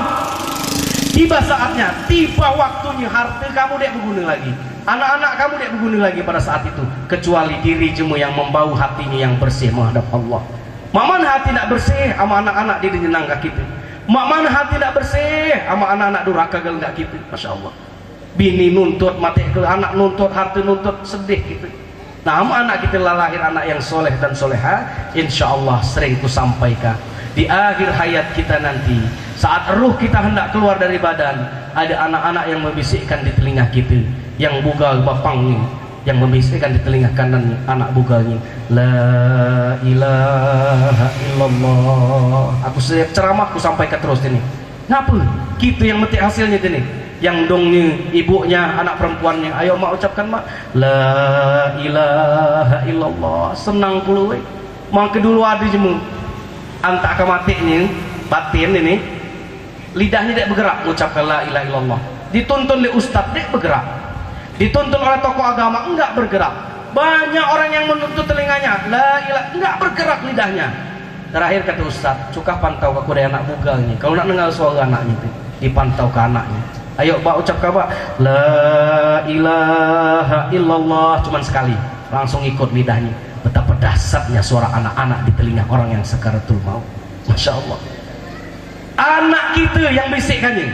tiba saatnya, tiba waktunya harta kamu tidak berguna lagi, anak-anak kamu tidak berguna lagi pada saat itu, kecuali diri jemu yang membau hatinya yang bersih menghadap Allah. Mak mana hati tidak bersih sama anak-anak dia nyenang kaki kita. Mak mana hati tidak bersih sama anak-anak durhaka gal enggak kita. Masya Allah. Bini nuntut, mati ke anak nuntut, harta nuntut, sedih kita. Nah, sama anak kita lahir anak yang soleh dan soleha, insya Allah sering ku sampaikan. Di akhir hayat kita nanti, saat ruh kita hendak keluar dari badan, ada anak-anak yang membisikkan di telinga kita, yang bugal bapangnya, yang membisikkan di telinga kanan anak bugalnya, la ilaha illallah. Aku setiap ceramah aku sampaikan terus ini. Ngapa? Kita yang metik hasilnya ini. Yang dongnya ibunya, anak perempuannya, ayo mak ucapkan mak, la ilaha illallah. Senang puluh. Maka dulu ada jemu antak kematiknya batin ini, lidahnya tidak bergerak mengucapkan la ilaha illallah. Dituntun oleh ustadz tidak bergerak, dituntun oleh tokoh agama enggak bergerak. Banyak orang yang menuntut telinganya la ilaha, enggak bergerak lidahnya. Terakhir kata ustadz, cukup pantau ke kuda anak bugalnya, kalau nak dengar suara anaknya itu dipantau ke anaknya. Ayo pak ucapkan pak la ilaha illallah, cuman sekali langsung ikut lidahnya. Betapa dahsyatnya suara anak-anak di telinga orang yang sakaratul maut. Masya Allah. Anak kita yang bisikkannya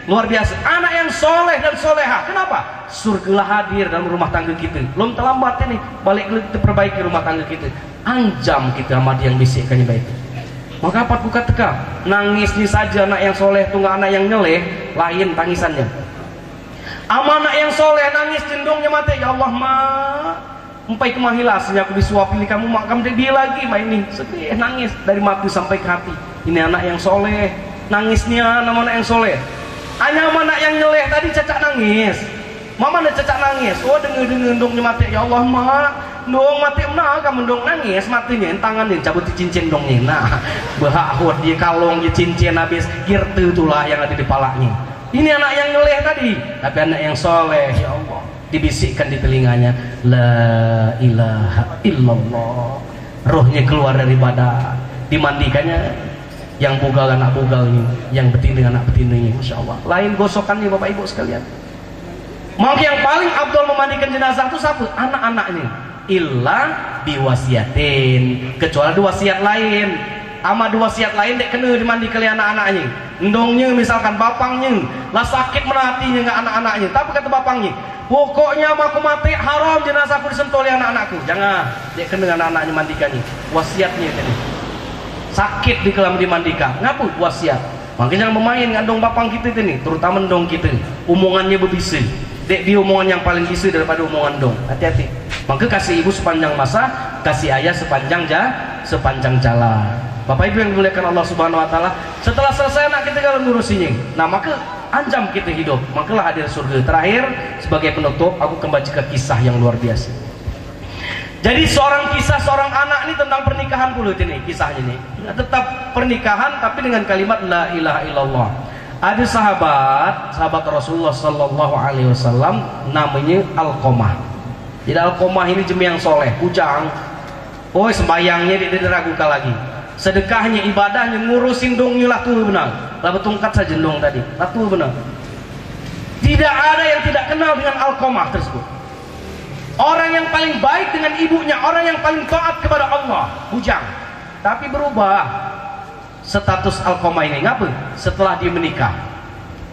luar biasa. Anak yang soleh dan soleha. Kenapa? Surgalah hadir dalam rumah tangga kita. Belum terlambat ini, balik kita perbaiki rumah tangga kita. Anjam kita sama dia yang bisikkannya baik. Maka apa buka teka? Nangisnya saja anak yang soleh, tunggu anak yang nyeleh, lain tangisannya. Ama anak yang soleh nangis cendongnya mati. Ya Allah mak, empai kemahilasnya aku disuapi kamu mak, kamu dia lagi main ini sedih nangis dari mati sampai ke hati. Ini anak yang soleh, nangisnya nama anak yang soleh. Hanya anak yang nyeleh tadi cacak nangis. Mama ada cacak nangis. Oh dengar dongnya mati. Ya Allah mak, dong mati mana kamu dong nangis matinya tangannya cabut di cincin dongnya. Nah bahut dia kalong di cincin habis girtu itulah yang ada di palanya. Ini anak yang nyeleh tadi, tapi anak yang soleh. Ya Allah, dibisikkan di telinganya, la ilaha illallah. Rohnya keluar dari badan, dimandikannya, yang bugal anak bugalnya, yang betina anak betinanya. Masya Allah, lain gosokannya Bapak Ibu sekalian. Maka yang paling abdul memandikan jenazah itu siapa? Anak-anaknya. Illa biwasiatin, kecuali wasiat lain. Ama wasiat lain dek kena dimandi kali anak-anaknya. Endongnya misalkan bapangnya lah sakit menatinya nggak anak-anaknya, tapi kata bapangnya, pokoknya aku mati haram jenazahku disentuh oleh anak-anakku. Jangan, dek kena anak-anaknya mandikannya. Wasiatnya tadi. Sakit di kelam dimandikan. Ngapa wasiat? Makanya jangan memain ngandong bapang kita ini, terutama ndong kita. Omongannya berbisa. Dek di omongan yang paling bisa daripada omongan dong. Hati-hati. Maka kasih ibu sepanjang masa, kasih ayah sepanjang jalan. Bapak Ibu yang dimuliakan Allah Subhanahu wa taala, setelah selesai anak kita kalau ngurusinya, nah maka anjam kita hidup, makalah hadir surga. Terakhir sebagai penutup, aku kembali ke kisah yang luar biasa. Jadi kisah seorang anak ini tentang pernikahan puluh ini kisahnya nih. Tetap pernikahan tapi dengan kalimat la ilaha illallah. Ada sahabat Rasulullah sallallahu alaihi wasallam namanya Alqamah. Jadi Alqamah ini jemi yang soleh, ujang. Oh sembayangnya dia diragukan lagi. Sedekahnya, ibadahnya, ngurusin dongnya lah tuh benar. Lah betungkat saja dong tadi, lah tuh benar. Tidak ada yang tidak kenal dengan Alqamah tersebut. Orang yang paling baik dengan ibunya, orang yang paling taat kepada Allah, bujang. Tapi berubah status Alqamah ini. Ngapa? Setelah dia menikah,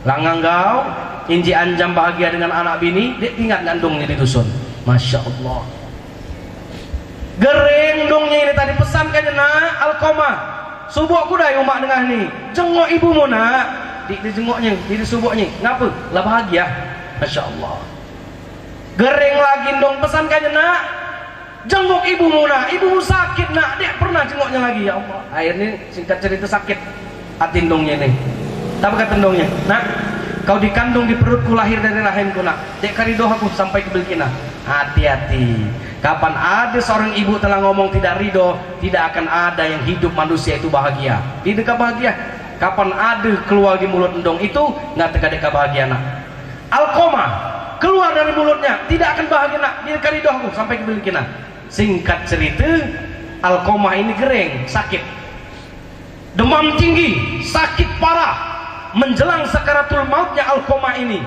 langanggau, inji anjam bahagia dengan anak bini, dia ingat ngandungnya di dusun. Masya Allah. Gereng dongnya ini tadi pesan kan nak Alqamah. Subuh aku dah umak dengan ni. Jenguk ibumu nak. Di jenguknya, di subuhnya. Ngapa? Lah bahagia. Masya Allah. Gereng lagi dong pesan kan nak. Jenguk ibumu nak. Ibumu sakit nak. Dia pernah jenguknya lagi ya Allah. Akhirnya singkat cerita sakit hati dongnya ini. Tapi kata dongnya, nak, kau dikandung di perutku, lahir dari rahimku nak. Dek karidoh aku sampai ke Bilkina. Hati-hati. Kapan ada seorang ibu telah ngomong tidak ridho, tidak akan ada yang hidup manusia itu bahagia. Tidak bahagia. Kapan ada keluar di mulut endong itu nggak teka-teka bahagia nak. Alqamah keluar dari mulutnya tidak akan bahagia nak. Dia ridho aku sampai ke Bilkina. Singkat cerita, Alqamah ini gereng, sakit, demam tinggi, sakit parah. Menjelang sakaratul mautnya Alqamah ini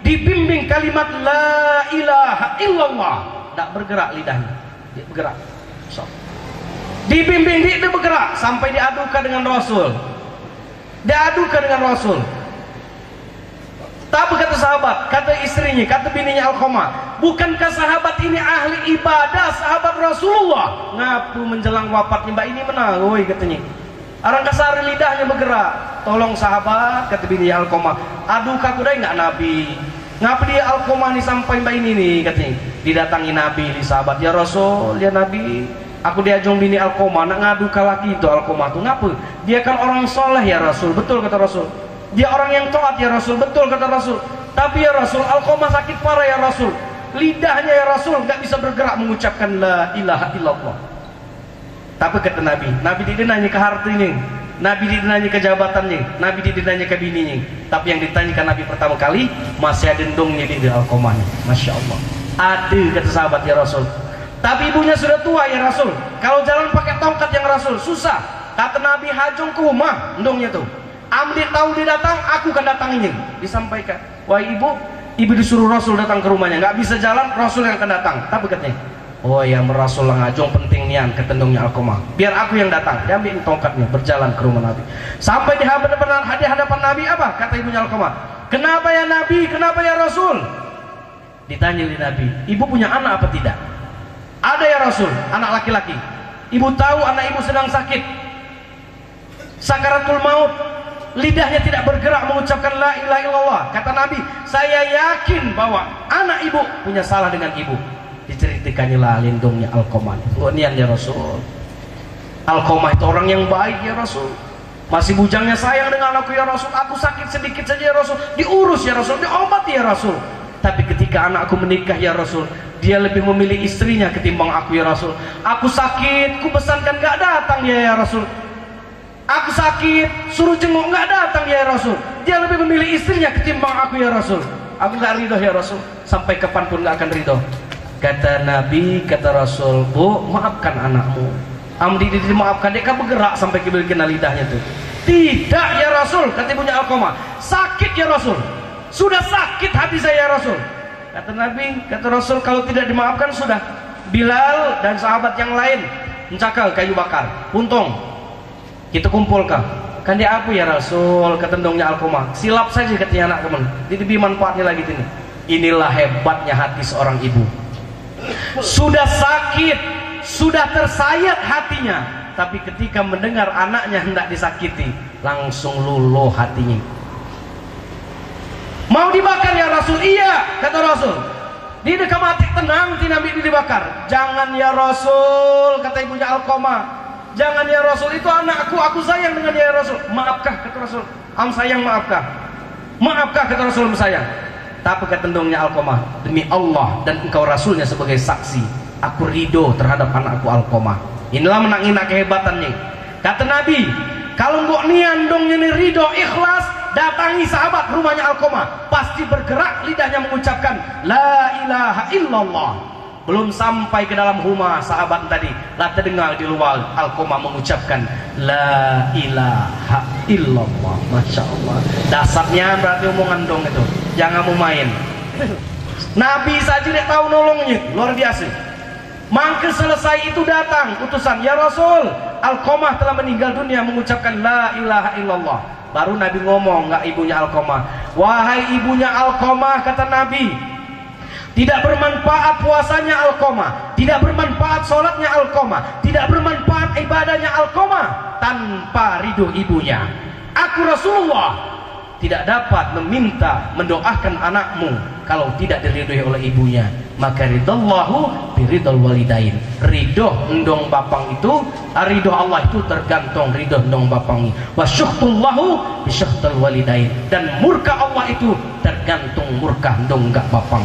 dibimbing kalimat la ilaha illallah. Tak bergerak lidahnya, dia bergerak. So. Dibimbing dia bergerak sampai diadukan dengan Rasul. Diadukan dengan Rasul. Tapi kata sahabat, kata istrinya, kata bininya Alqamah, bukankah sahabat ini ahli ibadah, sahabat Rasulullah? Ngapu menjelang wafatnya mbak ini menang, woi katanya. Orang kasar lidahnya bergerak. Tolong sahabat, kata bininya Alqamah, aduka kudai nggak Nabi? Ngapa dia Alqamah nih sampai mbak ini nih katanya. Didatangi Nabi di sahabat, ya Rasul, ya Nabi, aku diajong bini Alqamah nak ngadu lagi itu Alqamah tuh. Ngapa? Dia kan orang soleh ya Rasul, betul kata Rasul. Dia orang yang taat ya Rasul, betul kata Rasul. Tapi ya Rasul, Alqamah sakit parah ya Rasul. Lidahnya ya Rasul nggak bisa bergerak mengucapkan la ilaha illallah. Tapi kata Nabi, Nabi tidak nanya ke hartanya, Nabi tidak nanya ke jabatannya, Nabi tidak nanya ke bininya. Tapi yang ditanyakan Nabi pertama kali, masih ada dendongnya di Alqamahnya. Masya Allah. Ada kata sahabat ya Rasul. Tapi ibunya sudah tua ya Rasul. Kalau jalan pakai tongkat yang Rasul susah. Kata Nabi, hajung ke rumah dendongnya tuh. Ambil tahu dia datang, aku akan datanginya. Disampaikan, wah ibu disuruh Rasul datang ke rumahnya. Nggak bisa jalan, Rasul yang akan datang. Tapi katanya, oh ya Rasul ngajong penting nian ke tendongnya Alqamah. Biar aku yang datang. Dia ambil tongkatnya, berjalan ke rumah Nabi. Sampai di hadapan Nabi apa? Kata ibunya Alqamah, kenapa ya Nabi? Kenapa ya Rasul? Ditanya oleh Nabi, ibu punya anak apa tidak? Ada ya Rasul, anak laki-laki. Ibu tahu anak ibu sedang sakit, sakaratul maut, lidahnya tidak bergerak mengucapkan la ilaha illallah. Kata Nabi, saya yakin bahwa anak ibu punya salah dengan ibu. Diceritakannya lah lindungnya Alqamah. Nian ya Rasul. Alqamah itu orang yang baik ya Rasul. Masih bujangnya sayang dengan aku ya Rasul. Aku sakit sedikit saja ya Rasul, diurus ya Rasul, diobati ya Rasul. Tapi ketika anakku menikah ya Rasul, dia lebih memilih istrinya ketimbang aku ya Rasul. Aku sakit, ku pesankan gak datang ya Rasul. Aku sakit, suruh jenguk nggak datang ya Rasul. Dia lebih memilih istrinya ketimbang aku ya Rasul. aku nggak ridho ya Rasul, sampai kapanpun nggak akan ridho. Kata Nabi, kata Rasul, bu, maafkan anakmu. Amdi dimaafkan, dia kan bergerak sampai kena lidahnya tuh. Tidak ya Rasul, kata ibunya Alqamah, sakit ya Rasul, sudah sakit hati saya ya Rasul. Kata Nabi, kata Rasul, kalau tidak dimaafkan sudah. Bilal dan sahabat yang lain mencakal kayu bakar, puntung, kita kumpulkan. Kan dia apa ya Rasul, kata dongnya Alqamah, silap saja katanya anak teman, jadi manfaatnya lagi ini. Inilah hebatnya hati seorang ibu. Sudah sakit, sudah tersayat hatinya, tapi ketika mendengar anaknya hendak disakiti, langsung luluh hatinya. Mau dibakar ya Rasul? Iya, kata Rasul. Di dekat mati tenang, tidak Nabi dibakar. Jangan ya Rasul, kata ibunya Alqamah. Jangan ya Rasul, itu anakku, aku sayang dengan ya Rasul. Maafkah, kata Rasul. Am sayang, maafkah. Maafkah, kata Rasul, sayang. Tapi kata tendungnya Alqamah, demi Allah dan engkau Rasulnya sebagai saksi, aku ridho terhadap anakku Alqamah. Inilah menang-menang kehebatannya. Kata Nabi, kalau mbok nian dong ini ridho ikhlas, datangi sahabat rumahnya Alqamah, pasti bergerak lidahnya mengucapkan la ilaha illallah. Belum sampai ke dalam rumah sahabat tadi, lah terdengar di luar Alqamah mengucapkan la ilaha illallah. Masya Allah, dasarnya berarti omongan dong itu, jangan mau main. Nabi saja tidak tahu nolongnya, luar biasa. Maka selesai itu datang utusan, ya Rasul, Alqamah telah meninggal dunia mengucapkan la ilaha illallah. Baru Nabi ngomong, nggak ibunya Alqamah, wahai ibunya Alqamah, kata Nabi, tidak bermanfaat puasanya Alqamah, tidak bermanfaat sholatnya Alqamah, tidak bermanfaat ibadahnya Alqamah tanpa ridho ibunya. Aku Rasulullah tidak dapat meminta mendoakan anakmu kalau tidak diridhoi oleh ibunya. Maka ridallahu biridal walidain, ridho ndong bapang itu, ridho Allah itu tergantung ridho ndong bapang. Wa syuhtullahu bisyuhtal walidain, dan murka Allah itu tergantung murka ndong gak bapang.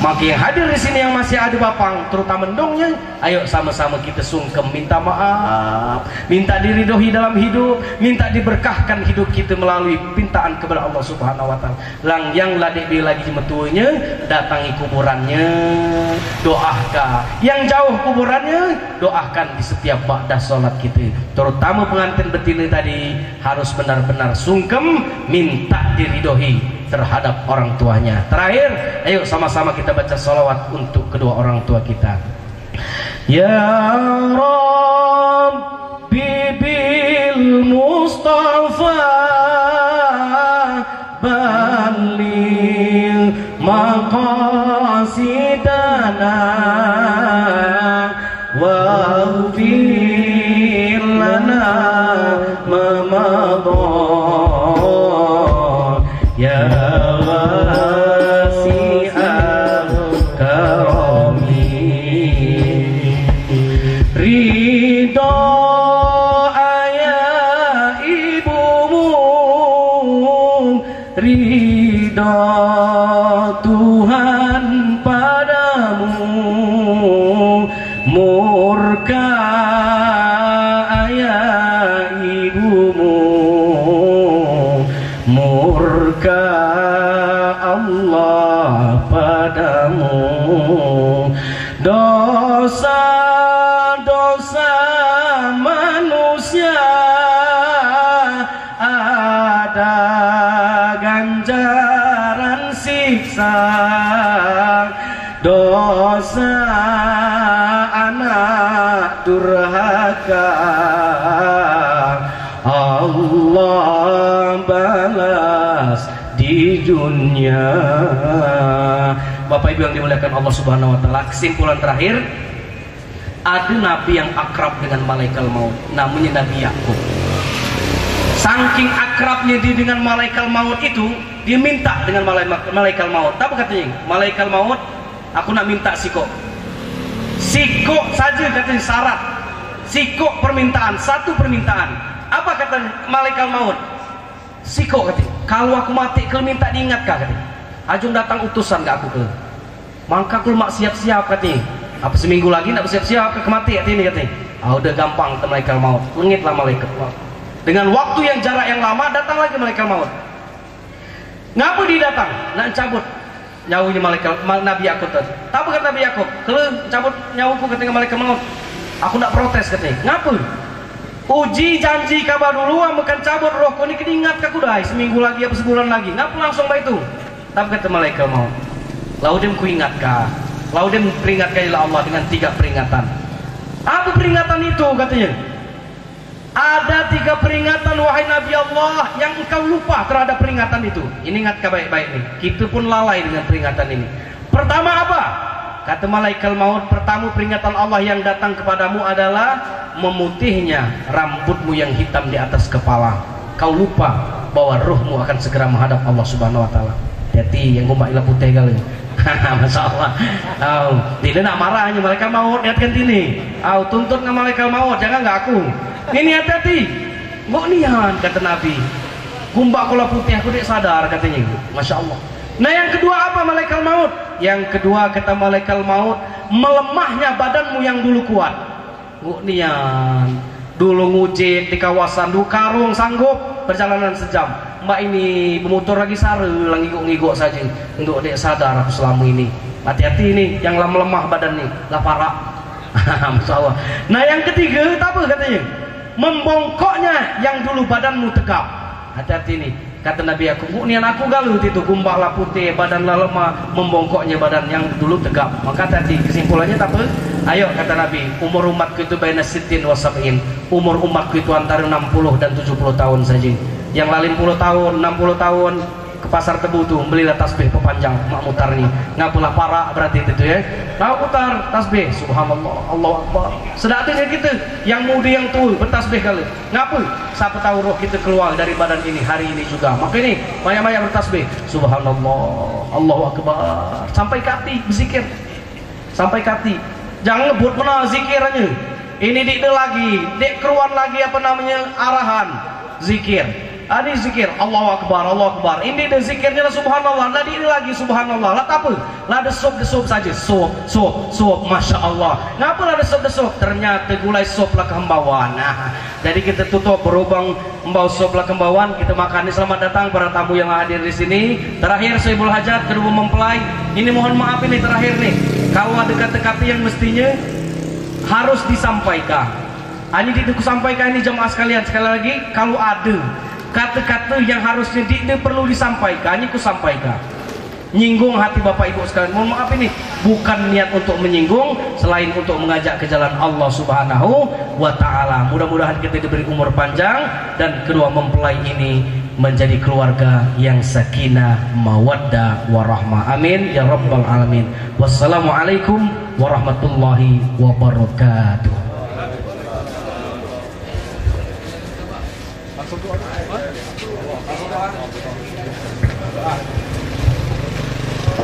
Maka yang hadir di sini yang masih ada bapang, terutama ndongnya, ayo sama-sama kita sungkem minta maaf, minta diridhoi dalam hidup, minta diberkahkan hidup kita melalui pintaan kepada Allah Subhanahu wa taala. Lang yang ladek lagi metunya, datangi kuburannya, doakan. Yang jauh kuburannya, doakan di setiap ba'da sholat kita. Terutama pengantin betina tadi harus benar-benar sungkem minta diridhoi terhadap orang tuanya. Terakhir, ayo sama-sama kita baca salawat untuk kedua orang tua kita. Ya Rabbi bil Mustafa balil maqasidana waghfir lana ma madha ya wasi'al karami ridho ayah ibumu, ridho Tuhan padamu, murka ayah ibumu, murka Allah padamu. Dosa-dosa manusia ada ganjaran siksa, dosa anak durhaka Allah balas di dunia. Bapak Ibu yang dimuliakan Allah Subhanahu wa taala, kesimpulan terakhir, ada nabi yang akrab dengan malaikat maut, namanya Nabi Yakub. Saking akrabnya dia dengan malaikat maut itu, dia minta dengan malaikat maut. Apa katanya? Malaikat maut, aku nak minta siko. Siko saja katanya syarat. Siko permintaan, satu permintaan. Apa kata malaikat maut? Siko katanya, kalau aku mati kau minta diingatkah katanya. Ajung datang utusan gak aku ke. Maka aku mak siap-siap katanya. Apa seminggu lagi nak bersiap-siap ke mati katanya katanya. Udah gampang ke malaikat maut. Lengitlah malaikat maut. Dengan waktu yang jarak yang lama datang lagi malaikat maut. Ngapa dia datang? Nak cabut. nyawunya malaikat Nabi Yakub tadi. Tapi kata Nabi Yakub, kalau cabut nyawuku ketika malaikat maut, aku nak protes katanya. Ngapa? Uji janji kabar dulu, makan cabut rohku ini keringat kaku dah. Seminggu lagi apa sebulan lagi. Ngapa langsung itu? Tapi kata malaikat maut, laudem ku ingatkah? Laudem peringatkan Allah dengan 3 peringatan. Apa peringatan itu katanya? Ada 3 peringatan wahai Nabi Allah yang engkau lupa terhadap peringatan itu. Ini ingat baik-baik nih. Kita pun lalai dengan peringatan ini. Pertama apa? Kata malaikat maut, pertama peringatan Allah yang datang kepadamu adalah memutihnya rambutmu yang hitam di atas kepala. Kau lupa bahwa ruhmu akan segera menghadap Allah Subhanahu wa taala. Hati yang kumbak ilah putih kali. Masya Allah. Tidak nak marahnya malaikat maut, lihatkan ini. Tuntut nama malaikat maut, jangan nggak aku. Ini hati-hati. Mbok nihan kata Nabi. Kumbak kula putih aku dek sadar katanya. Masya Allah. Nah yang kedua apa malaikat maut? Yang kedua kata malaikat maut, melemahnya badanmu yang dulu kuat. Mbok nihan. Dulu ngujit di kawasan Dukarung sanggup perjalanan sejam. Mbak ini bermotor lagi sare, lagi ngigok saja untuk dek sadar aku selama ini. Hati-hati ini yang lemah badan nih, lah parah. Masya Allah. Nah yang ketiga apa katanya? Membongkoknya yang dulu badanmu tegap. Hati-hati ini. Kata Nabi aku, nian aku galau itu kumbak lah putih, badan lah lemah, membongkoknya badan yang dulu tegap. Maka tadi kesimpulannya tak apa? Ayo kata Nabi, umur umatku itu baina sittin wa sab'in. Umur umatku itu antara 60 dan 70 tahun saja. Yang lain 10 tahun, 60 tahun ke pasar tebu tuh belilah tasbih pepanjang mak mutarnya. Ngapulah parah berarti itu ya. Tahu putar tasbih, subhanallah, Allahu akbar. Sedaknya kita yang muda yang tua bertasbih kali. Ngapa? Siapa tahu roh kita keluar dari badan ini hari ini juga. Maka ini banyak-banyak bertasbih, subhanallah, Allahu akbar. Sampai ke hati berzikir. Sampai ke hati. Jangan ngebut mana zikirannya. Ini dik lagi, dik keruan lagi apa namanya arahan zikir. Ini zikir Allahu akbar, Allahu akbar. Ini de zikirnya subhanallah. Tadi ini lagi subhanallah. Lah apa? Lah desuk-desuk saja. Sup, masya Allah. Ngapa lah desuk-desuk? Ternyata gulai sup lah kehembauan. Nah, jadi kita tutup berubang membau sup lah kehembauan. Kita makan. Selamat datang para tamu yang hadir di sini. Terakhir Sohibul Hajat, kedua mempelai. Ini mohon maaf ini terakhir nih. Kalau ada kata-kata yang mestinya harus disampaikan. Hanya disampaikan ini jemaah sekalian. Sekali lagi, kalau ada kata-kata yang harusnya tidak perlu disampaikan, ini ku sampaikan. Nyinggung hati Bapak Ibu sekalian. Mohon maaf ini bukan niat untuk menyinggung, selain untuk mengajak ke jalan Allah Subhanahu wa taala. Mudah-mudahan kita diberi umur panjang dan kedua mempelai ini menjadi keluarga yang sakinah, mawaddah, warahmah. Amin ya rabbal alamin. Wassalamualaikum warahmatullahi wabarakatuh.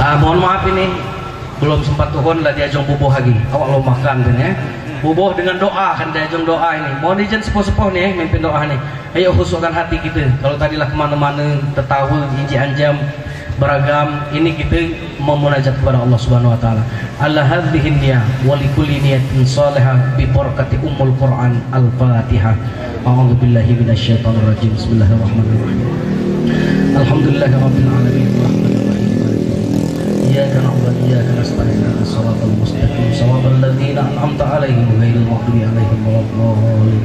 Mohon maaf ini belum sempat tuhun lah diajong bubuh lagi. Awak lo makan kan ya. Bubuh dengan doa kan diajong doa ini. Mohon izin sepuh-sepuh nih mimpin doa nih. Ayo khususkan hati kita. Kalau tadilah kemana-mana tertawa, inji-anjam beragam, ini kita memunajat kepada Allah Subhanahu wa taala. Alla hadhihi niyyah wa likulli niyatin salihah bi barakati ummul Quran al-Fatihah. A'udzu billahi minasyaitonir rajim. Bismillahirrahmanirrahim. Alhamdulillahirabbil alamin. Iyyaka na'budu wa iyyaka nasta'in. Shiratal mustaqim. Shiratal ladzina an'amta 'alaihim ghairil maghdubi 'alaihim waladdallin.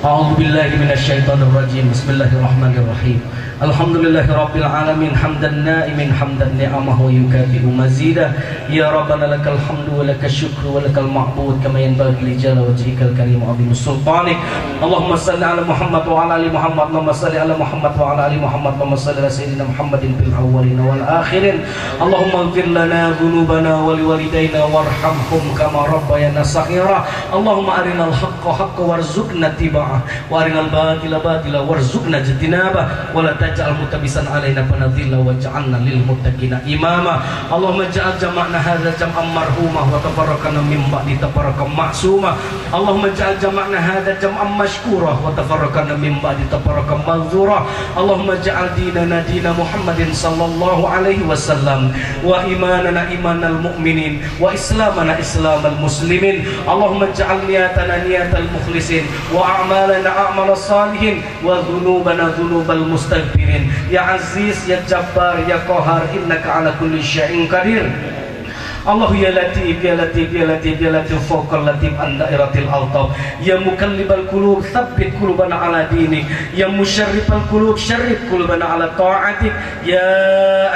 A'udzu billahi minasyaitonir rajim. Bismillahirrahmanirrahim. Alhamdulillahirabbil alamin hamdan na'imin hamdan ni'amahu yukafi'u mazidah. Ya rabbana lakal hamdu wa lakal syukru wa lakal ma'bud kama yanbaghi li jalali wajhikal karim wa 'azimi sultanik. Allahumma shalli ala Muhammad wa ala ali Muhammad. Allahumma shalli ala Muhammad wa ala ali Muhammad. Allahumma shalli ala sayyidina Muhammadin fil awwalin wal akhirin. Allahumma ighfir lana dhunubana wa liwalidayna warhamhum kama rabbayana shaghira. Allahumma arinal haqqa haqqan warzuqna ittiba'ah wa arinal batila batila warzuqna ijtinabah wa la taj'al mutabisan alaina fanadhilla waj'alna lil muttaqina imama. Allahumma ja'al jama'na hadza jam'an marhumah wa tafarraqna min ba'di tafarraqan ma'sumah. Allahumma ja'al jama'na hadza jam'an mashkurah wa tafarraqna min ba'di tafarraqan maghzurah. Allahumma ja'al dinana dina Muhammadin sallallahu alaihi wasallam wa imanana imanal mu'minin wa islamana islamal muslimin. Allahumma ja'al niyatana niyatal mukhlisin wa a'malana a'malas salihin wa dhunubana dhunubal mustaghfirin المتكبرين يا عزيز يا جبار يا قهار إنك على كل شيء قدير. Allah ya latif ya latif ya latif ya latif fawqal latif an dairatil altab ya mukallibal qulub tsabbit qulubana ala dinik ya musyarrifal qulub syarrif qulubana ala ta'atik ya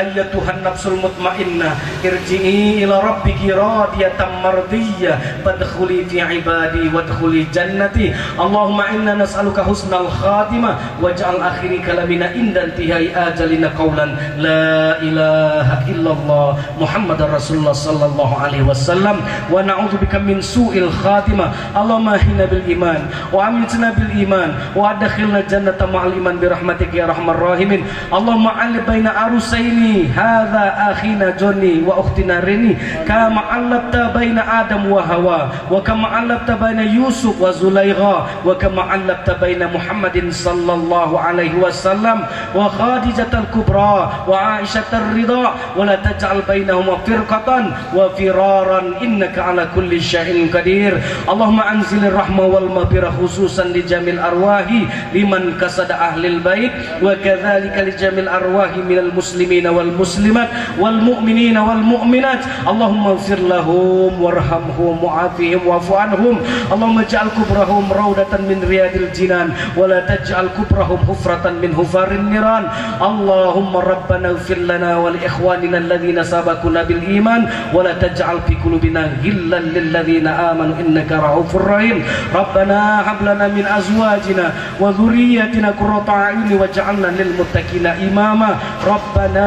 ayyatuhan nafsul mutmainnah irji'i ila rabbiki radiyatan mardiyah fadkhuli fi ibadi wadkhuli jannati. Allahumma inna nas'aluka husnal khatimah waj'al akhiri kalamina inda intihai ajalina qawlan la ilaha illallah Muhammadar Rasulullah sallallahu alaihi wasallam wa na'udzubika min su'il khatimah. Allahumma hina bil iman wa amitna bil iman wa adkhilna jannata ma'al iman bi rahmatika ya arhamar rahimin. Allahumma alif baina arusaini hadza akhina Joni wa ukhtina Rini kama alafta baina Adam wa Hawa wa kama alafta baina Yusuf wa Zulaikha wa kama alafta baina Muhammadin sallallahu alaihi wasallam wa Khadijatal kubra wa Aisyatar ridha wa la taj'al bainahuma firqatan wa firaran innaka ala kulli syai'in qadir. Allahumma anzilir rahmah wal maghfirah khususan li jamil arwahi liman kasada ahlil bait wa kadzalika li jamil arwahi minal muslimina wal muslimat wal mu'minina wal mu'minat. Allahumma ighfir lahum warhamhum wa'afihim wa'fu anhum. Allahumma ij'al kubrahum raudatan min riyadil jinan wa la taj'al kubrahum hufratan min hufarin niran. Allahumma rabbana ighfir lana wa li ikhwanina alladhina sabaquna bil iman ولا تجعل في قلوبنا غلا للذين آمنوا إنك رؤوف رحيم. ربنا هب لنا من أزواجنا وذرياتنا قرة أعين واجعلنا للمتقين إماما. ربنا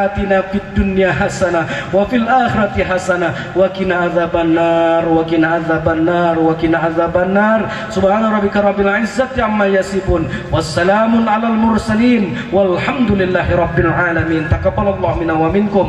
آتنا في الدنيا حسنة وفي الآخرة حسنة وقنا عذاب النار وقنا عذاب النار وقنا عذاب النار. سبحان ربك رب العزة عما يصفون والسلام على المرسلين والحمد لله رب العالمين. تقبل الله منا ومنكم.